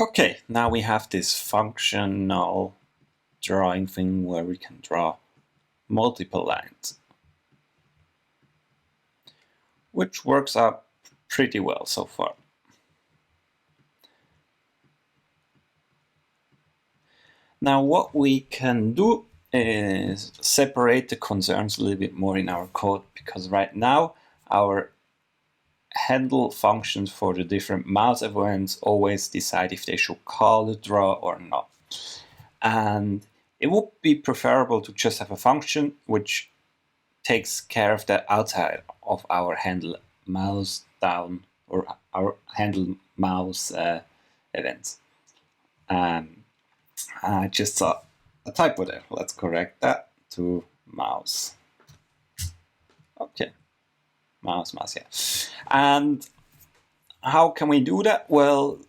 Okay, now we have this functional drawing thing where we can draw multiple lines, which works out pretty well so far. Now what we can do is separate the concerns a little bit more in our code, because right now our handle functions for the different mouse events always decide if they should call the draw or not. And it would be preferable to just have a function which takes care of the outside of our handle mouse down or our handle mouse events. I just saw a typo there. Let's correct that to mouse. Okay, mouse, yeah. And how can we do that? Well,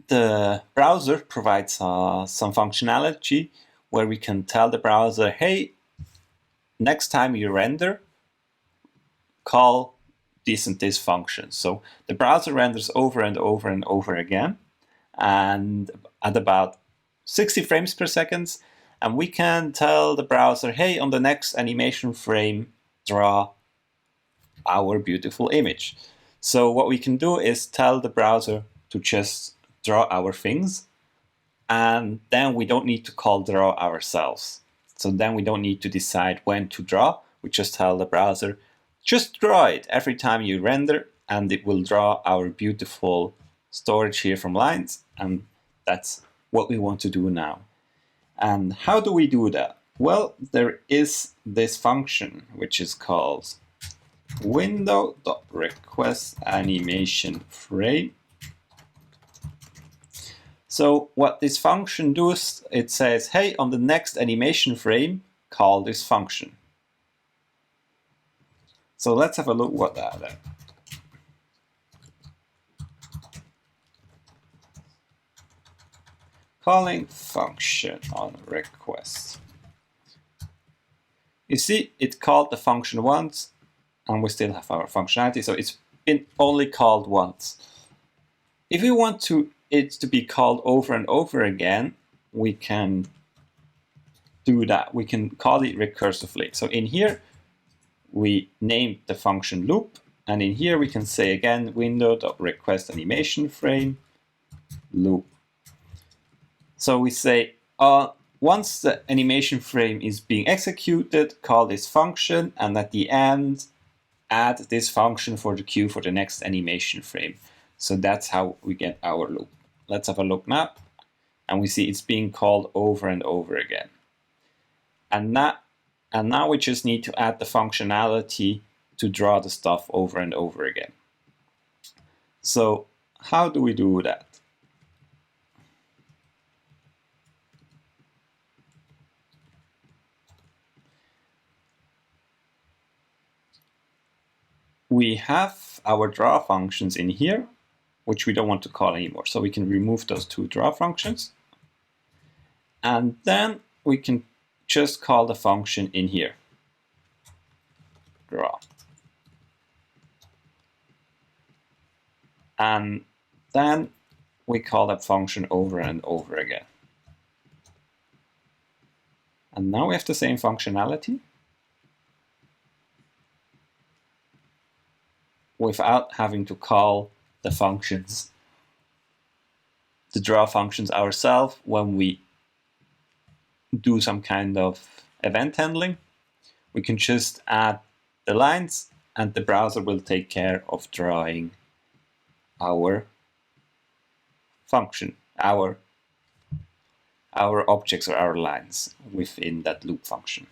the browser provides some functionality where we can tell the browser, hey, next time you render, call this and this function. So the browser renders over and over and over again, and at about 60 frames per second, and we can tell the browser, hey, on the next animation frame, draw our beautiful image. So what we can do is tell the browser to just draw our things, and then we don't need to call draw ourselves. So then we don't need to decide when to draw. We just tell the browser, just draw it every time you render, and it will draw our beautiful storage here from lines, and that's what we want to do now. And how do we do that? Well, there is this function which is called window.requestAnimationFrame. So what this function does, it says, hey, on the next animation frame, call this function. So let's have a look what that is. Calling function on request. You see, it called the function once, and we still have our functionality, so it's been only called once. If we want it to be called over and over again, we can do that. We can call it recursively. So in here, we named the function loop, and in here we can say again window.requestAnimationFrame loop. So we say once the animation frame is being executed, call this function, and at the end add this function for the queue for the next animation frame. So that's how we get our loop. Let's have a look now, and we see it's being called over and over again. And now we just need to add the functionality to draw the stuff over and over again. So how do we do that? We have our draw functions in here, which we don't want to call anymore. So we can remove those two draw functions. And then we can just call the function in here, draw. And then we call that function over and over again. And now we have the same functionality without having to call the functions, the draw functions ourselves when we do some kind of event handling. We can just add the lines, and the browser will take care of drawing our function, our objects or our lines within that loop function.